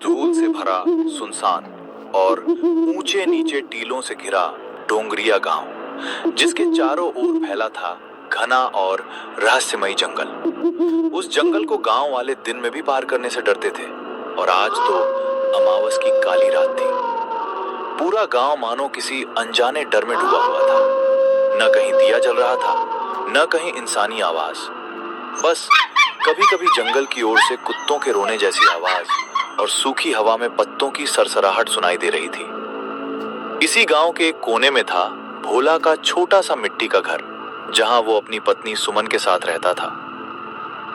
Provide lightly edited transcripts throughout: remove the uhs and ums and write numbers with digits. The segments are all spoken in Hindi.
धूल से भरा, सुनसान और ऊंचे नीचे टीलों से घिरा डोंगरिया गांव, जिसके चारों ओर फैला था घना और रहस्यमयी जंगल। उस जंगल को गांव वाले दिन में भी पार करने से डरते थे, और आज तो अमावस की काली रात थी। पूरा गांव मानो किसी अनजाने डर में डूबा हुआ था। न कहीं दिया जल रहा था, न कहीं इंसानी आवाज। बस कभी कभी जंगल की ओर से कुत्तों के रोने जैसी आवाज और सूखी हवा में पत्तों की सरसराहट सुनाई दे रही थी। इसी गांव के एक कोने में था भोला का छोटा सा मिट्टी का घर, जहां वो अपनी पत्नी सुमन के साथ रहता था।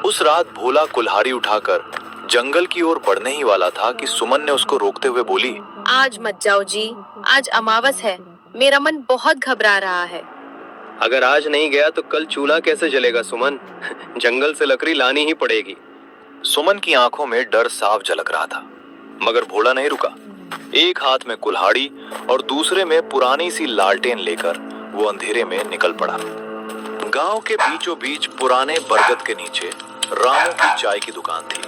उस रात भोला कुल्हाड़ी उठाकर जंगल की ओर बढ़ने ही वाला था कि सुमन ने उसको रोकते हुए बोली, आज मत जाओ जी, आज अमावस है। मेरा मन बहुत घबरा रहा है। अगर आज नहीं गया तो कल चूल्हा कैसे जलेगा सुमन? जंगल से लकड़ी लानी ही पड़ेगी। सुमन की आंखों में डर साफ झलक रहा था, मगर भोला नहीं रुका। एक हाथ में कुल्हाड़ी और दूसरे में पुरानी सी लालटेन लेकर वो अंधेरे में निकल पड़ा। गांव के बीचों बीच पुराने बरगद के नीचे रामू की चाय की दुकान थी,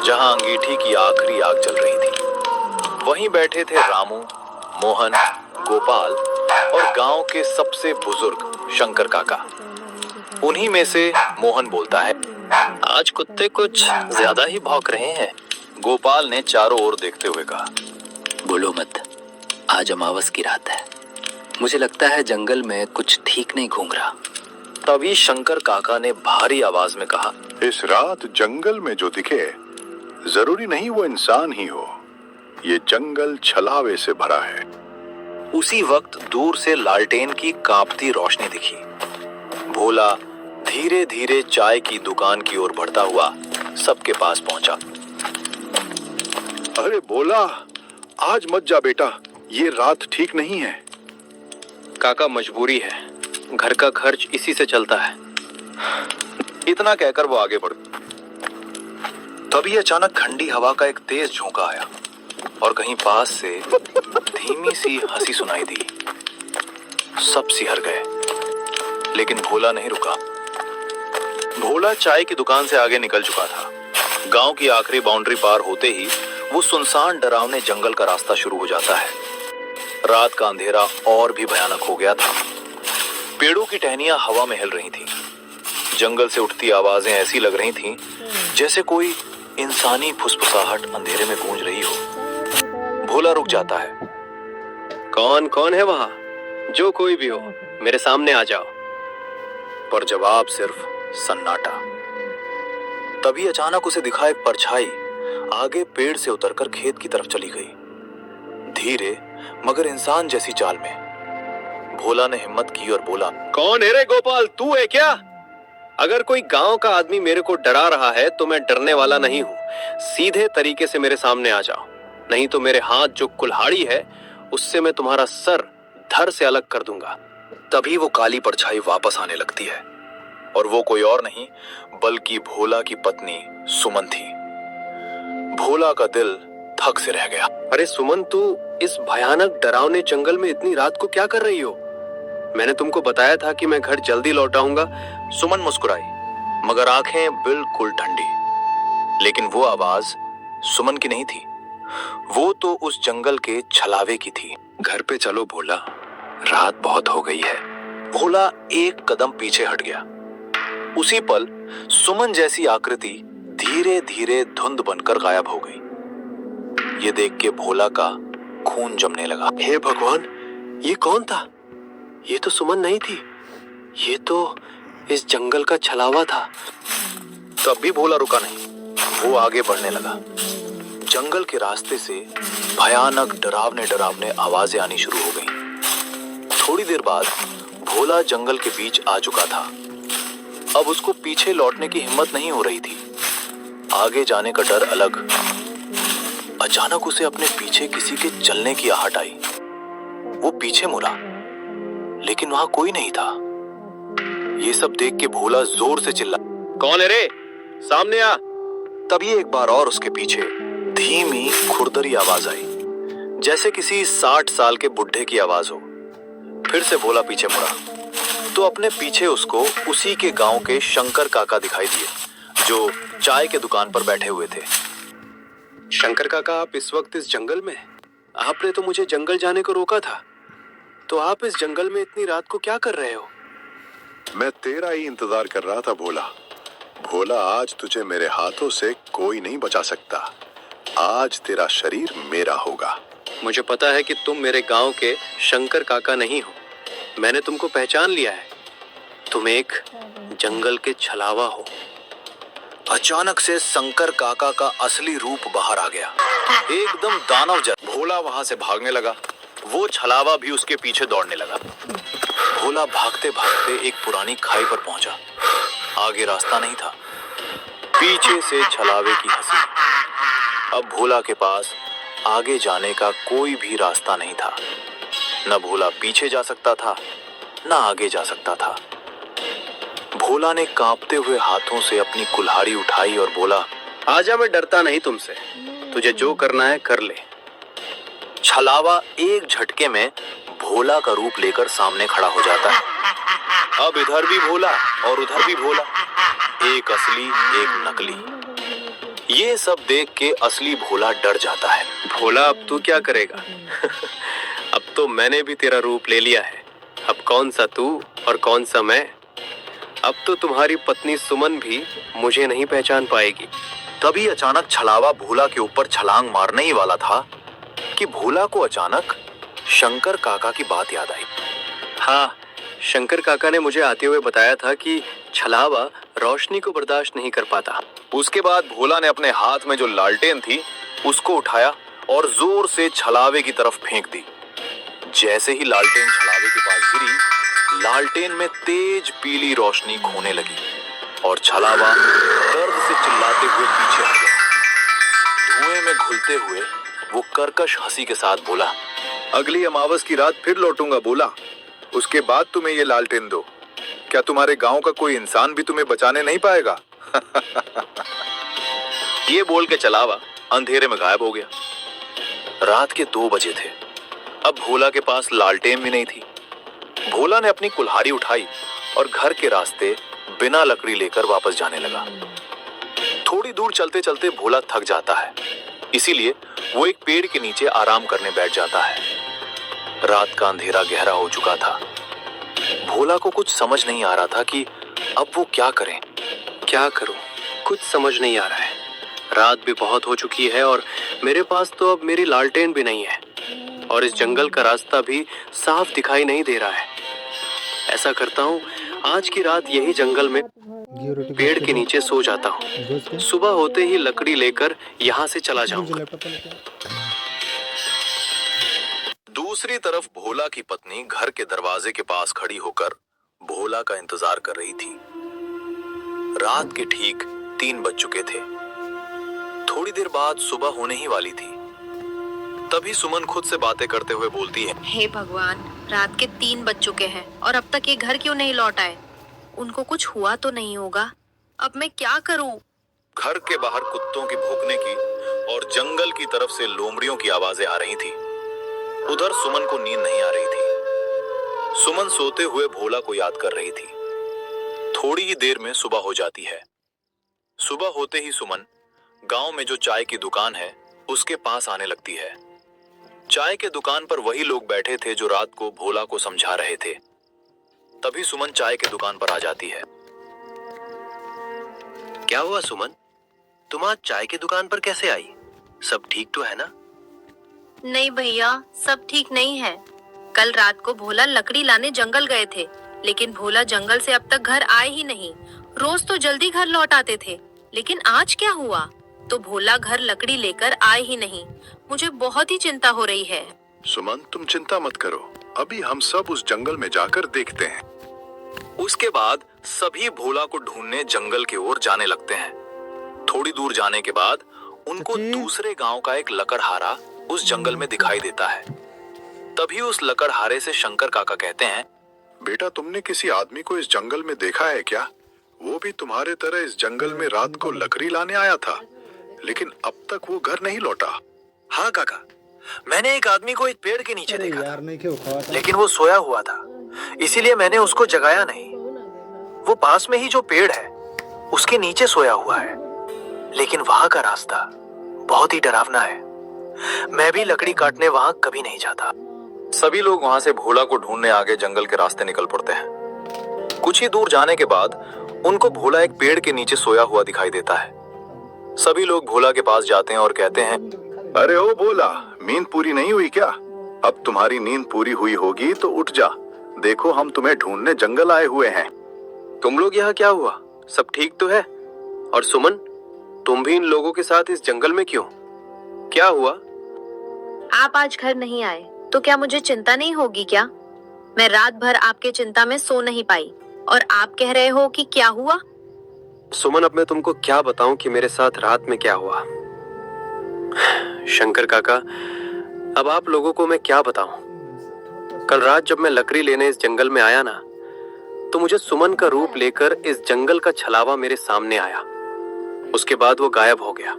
जहां अंगीठी की आखिरी आग जल रही थी। वहीं बैठे थे रामू, मोहन, गोपाल और गांव के सबसे बुजुर्ग शंकर काका। उन्हीं में से मोहन बोलता है, आज कुत्ते कुछ ज्यादा ही भौंक रहे हैं। गोपाल ने चारों ओर देखते हुए कहा, बोलो मत, आज अमावस की रात है। मुझे लगता है जंगल में कुछ ठीक नहीं घूम रहा। तभी शंकर काका ने भारी आवाज में कहा, इस रात जंगल में जो दिखे जरूरी नहीं वो इंसान ही हो। ये जंगल छलावे से भरा है। उसी वक्त दूर से लालटेन की कांपती रोशनी दिखी। भोला धीरे धीरे चाय की दुकान की ओर बढ़ता हुआ सबके पास पहुंचा। अरे बोला, आज मत जा बेटा, ये रात ठीक नहीं है। काका मजबूरी है, घर का खर्च इसी से चलता है। इतना कहकर वो आगे बढ़। तभी अचानक ठंडी हवा का एक तेज झोंका आया और कहीं पास से धीमी सी हंसी सुनाई दी। सब सिहर गए, लेकिन भोला नहीं रुका। भोला चाय की दुकान से आगे निकल चुका था। गांव की आखिरी बाउंड्री पार होते ही वो सुनसान डरावने जंगल का रास्ता शुरू हो जाता है। रात का अंधेरा और भी भयानक हो गया था। पेड़ों की टहनियां हवा में हिल रही थीं। जंगल से उठती आवाजें ऐसी लग रही थीं जैसे कोई इंसानी फुसफुसाहट अंधेरे में गूंज रही हो। भोला रुक जाता है। कौन कौन है वहां? जो कोई भी हो, मेरे सामने आ जाओ। पर जवाब सिर्फ सन्नाटा। तभी अचानक उसे दिखा एक परछाई आगे पेड़ से उतरकर खेत की तरफ चली गई, धीरे मगर इंसान जैसी चाल में। भोला ने हिम्मत की और बोला, कौन है रे गोपाल, तू है क्या? अगर कोई गांव का आदमी मेरे को डरा रहा है तो मैं डरने वाला नहीं हूं। सीधे तरीके से मेरे सामने आ जाओ, नहीं तो मेरे हाथ जो कुल्हाड़ी है उससे मैं तुम्हारा सर धड़ से अलग कर दूंगा। तभी वो काली परछाई वापस आने लगती है, और वो कोई और नहीं बल्कि भोला की पत्नी सुमन थी। भोला का दिल थक से रह गया। अरे सुमन, तू इस भयानक डरावने जंगल में इतनी रात को क्या कर रही हो? मैंने तुमको बताया था कि मैं घर जल्दी लौट आऊंगा। सुमन मुस्कुराई, मगर आंखें बिल्कुल ठंडी। लेकिन वो आवाज सुमन की नहीं थी, वो तो उस जंगल के छलावे की थी। घर पे चलो भोला, रात बहुत हो गई है। भोला एक कदम पीछे हट गया। उसी पल सुमन जैसी आकृति धीरे धीरे धुंध बनकर गायब हो गई। ये देख के भोला का खून जमने लगा। हे भगवान, ये कौन था? ये तो सुमन नहीं थी, ये तो इस जंगल का छलावा था। तब भी भोला रुका नहीं, वो आगे बढ़ने लगा। जंगल के रास्ते से भयानक डरावने डरावने आवाजें आनी शुरू हो गईं। थोड़ी देर बाद भोला जंगल के बीच आ चुका था। अब उसको पीछे लौटने की हिम्मत नहीं हो रही थी। आगे जाने का डर अलग। अचानक उसे अपने पीछे किसी के चलने की आहट आई। वो पीछे मुड़ा, लेकिन वहां कोई नहीं था। ये सब देख के भोला जोर से चिल्ला, कौन है रे? सामने आ। तभी एक बार और उसके पीछे धीमी खुरदरी आवाज आई, जैसे किसी 60 साल के बुढ़े की आवाज हो। फिर से भोला पीछे मुड़ा तो अपने पीछे उसको उसी के गांव के शंकर काका दिखाई दिए, जो चाय के दुकान पर बैठे हुए थे। शंकर काका, आप इस वक्त इस जंगल में? आपने तो मुझे जंगल जाने को रोका था। तो आप इस जंगल में इतनी रात को क्या कर रहे हो? मैं तेरा ही इंतजार कर रहा था भोला। भोला, आज तुझे मेरे हाथों से कोई नहीं बचा सकता। आज तेरा शरीर मेरा होगा। मुझे पता है कि तुम मेरे गांव के शंकर काका नहीं हो। मैंने तुमको पहचान लिया है। तुम एक जंगल के छलावा हो। अचानक से शंकर काका का असली रूप बाहर आ गया। एकदम दानव जैसा। भोला वहां से भागने लगा। वो छलावा भी उसके पीछे दौड़ने लगा। भोला भागते भागते एक पुरानी खाई पर पहुंचा। आगे रास्ता नहीं था। पीछे से छलावे की हंसी। अब भोला के पास आगे जाने का कोई भी रास्ता नहीं था। न भोला पीछे जा सकता था, न आगे जा सकता था। भोला ने कांपते हुए हाथों से अपनी कुल्हाड़ी उठाई और बोला, आजा, मैं डरता नहीं तुमसे। तुझे जो करना है कर ले। छलावा एक झटके में भोला का रूप लेकर सामने खड़ा हो जाता है। अब इधर भी भोला और उधर भी भोला, एक असली एक नकली। ये सब देख के असली भोला डर जाता है। भोला, अब तू क्या करेगा? अब तो मैंने भी तेरा रूप ले लिया है। अब कौन सा तू और कौन सा मैं? अब तो तुम्हारी पत्नी सुमन भी मुझे नहीं पहचान पाएगी। तभी अचानक छलावा भोला के ऊपर छलांग मारने ही वाला था कि भोला को अचानक शंकर काका की बात याद आई। हाँ, शंकर काका ने मुझे आते हुए बताया था कि छलावा रोशनी को बर्दाश्त नहीं कर पाता। उसके बाद भोला ने अपने हाथ में जो लालटेन थी उसको उठाया और जोर से छलावे की तरफ फेंक दी। जैसे ही लालटेन छलावे के पास गिरी, लालटेन में तेज पीली रोशनी खोने लगी और छलावा दर्द से चिल्लाते हुए पीछे हट गया। धुएं में घुलते हुए वो कर्कश हंसी के साथ बोला, अगली अमावस की रात फिर लौटूंगा बोला। उसके बाद तुम्हें ये लालटेन दो। क्या तुम्हारे गांव का कोई इंसान भी तुम्हें बचाने नहीं पाएगा? ये बोल के छलावा अंधेरे में गायब हो गया। रात के 2 बजे थे। अब भोला के पास लालटेन भी नहीं थी। भोला ने अपनी कुल्हाड़ी उठाई और घर के रास्ते बिना लकड़ी लेकर वापस जाने लगा। थोड़ी दूर चलते चलते भोला थक जाता है, इसीलिए वो एक पेड़ के नीचे आराम करने बैठ जाता है। रात का अंधेरा गहरा हो चुका था। भोला को कुछ समझ नहीं आ रहा था कि अब वो क्या करें। क्या करूं? कुछ समझ नहीं आ रहा है। रात भी बहुत हो चुकी है और मेरे पास तो अब मेरी लालटेन भी नहीं है और इस जंगल का रास्ता भी साफ दिखाई नहीं दे रहा है। ऐसा करता हूँ, आज की रात यही जंगल में पेड़ के नीचे सो जाता हूँ। सुबह होते ही लकड़ी लेकर यहाँ से चला जाऊंगा। दूसरी तरफ भोला की पत्नी घर के दरवाजे के पास खड़ी होकर भोला का इंतजार कर रही थी। रात के ठीक 3 बज चुके थे। थोड़ी देर बाद सुबह होने ही वाली थी। तभी सुमन खुद से बातें करते हुए बोलती है, हे भगवान, रात के 3 बज चुके हैं और अब तक ये घर क्यों नहीं लौट आए? उनको कुछ हुआ तो नहीं होगा? अब मैं क्या करूं? घर के बाहर कुत्तों की भौंकने की और जंगल की तरफ से लोमड़ियों की आवाजें आ रही थी। उधर सुमन को नींद नहीं आ रही थी। सुमन सोते हुए भोला को याद कर रही थी। थोड़ी ही देर में सुबह हो जाती है। सुबह होते ही सुमन गांव में जो चाय की दुकान है उसके पास आने लगती है। चाय के दुकान पर वही लोग बैठे थे जो रात को भोला को समझा रहे थे। तभी सुमन चाय के दुकान पर आ जाती है। क्या हुआ सुमन? तुम आज चाय की दुकान पर कैसे आई? सब ठीक तो है ना? नहीं भैया, सब ठीक नहीं है। कल रात को भोला लकड़ी लाने जंगल गए थे, लेकिन भोला जंगल से अब तक घर आए ही नहीं। रोज तो जल्दी घर लौट आते थे, लेकिन आज क्या हुआ? तो भोला घर लकड़ी लेकर आए ही नहीं। मुझे बहुत ही चिंता हो रही है। सुमन, तुम चिंता मत करो। अभी हम सब उस जंगल में जाकर देखते हैं। उसके बाद सभी भोला को ढूंढने जंगल की ओर जाने लगते हैं। थोड़ी दूर जाने के बाद उनको दूसरे गांव का एक लकड़हारा उस जंगल में दिखाई देता है। तभी उस लकड़हारे से शंकर काका कहते हैं, बेटा, तुमने किसी आदमी को इस जंगल में देखा है क्या? वो भी तुम्हारे तरह इस जंगल में रात को लकड़ी लाने आया था, लेकिन अब तक वो घर नहीं लौटा। हाँ काका, मैंने एक आदमी को एक पेड़ के नीचे देखा था, लेकिन वो सोया हुआ था, इसीलिए मैंने उसको जगाया नहीं। वो पास में ही जो पेड़ है उसके नीचे सोया हुआ है, लेकिन वहां का रास्ता बहुत ही डरावना है। मैं भी लकड़ी काटने वहां कभी नहीं जाता। सभी लोग वहां से भोला को ढूंढने आगे जंगल के रास्ते निकल पड़ते हैं। कुछ ही दूर जाने के बाद उनको भोला एक पेड़ के नीचे सोया हुआ दिखाई देता है। सभी लोग भोला के पास जाते हैं और कहते हैं, अरे ओ भोला, नींद पूरी नहीं हुई क्या? अब तुम्हारी नींद पूरी हुई होगी तो उठ जा। देखो, हम तुम्हें ढूंढने जंगल आए हुए हैं। तुम लोग यहाँ क्या हुआ? सब ठीक तो है? और सुमन, तुम भी इन लोगों के साथ इस जंगल में क्यों? क्या हुआ? आप आज घर नहीं आए तो क्या मुझे चिंता नहीं होगी क्या? मैं रात भर आपके चिंता में सो नहीं पाई और आप कह रहे हो कि क्या हुआ? सुमन, अब मैं तुमको क्या बताऊं कि मेरे साथ रात में क्या हुआ। शंकर काका, अब आप लोगों को मैं क्या बताऊं। कल रात जब मैं लकड़ी लेने इस जंगल में आया ना, तो मुझे सुमन का रूप लेकर इस जंगल का छलावा मेरे सामने आया। उसके बाद वो गायब हो गया।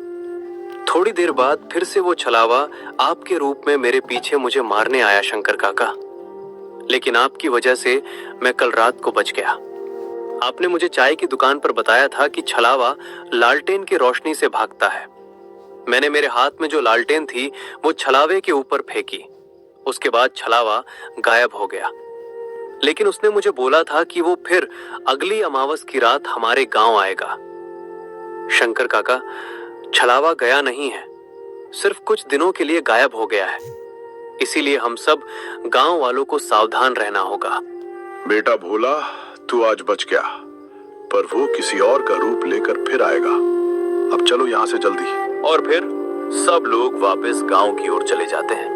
थोड़ी देर बाद फिर से वो छलावा आपके रूप में मेरे पीछे मुझे मारने आया शंकर काका। लेकिन आपकी वजह से मैं कल रात को बच गया। आपने मुझे चाय की दुकान पर बताया था कि छलावा लालटेन की रोशनी से भागता है। मैंने मेरे हाथ में जो लालटेन थी वो छलावे के ऊपर फेंकी। उसके बाद छलावा गायब हो गया। लेकिन उसने मुझे बोला था कि वो फिर अगली अमावस की रात हमारे गांव आएगा। शंकर काका, छलावा गया नहीं है, सिर्फ कुछ दिनों के लिए गायब हो गया है। इसीलिए हम सब गांव वालों को सावधान रहना होगा। बेटा भोला, तू आज बच गया, पर वो किसी और का रूप लेकर फिर आएगा। अब चलो यहाँ से जल्दी। और फिर सब लोग वापस गांव की ओर चले जाते हैं।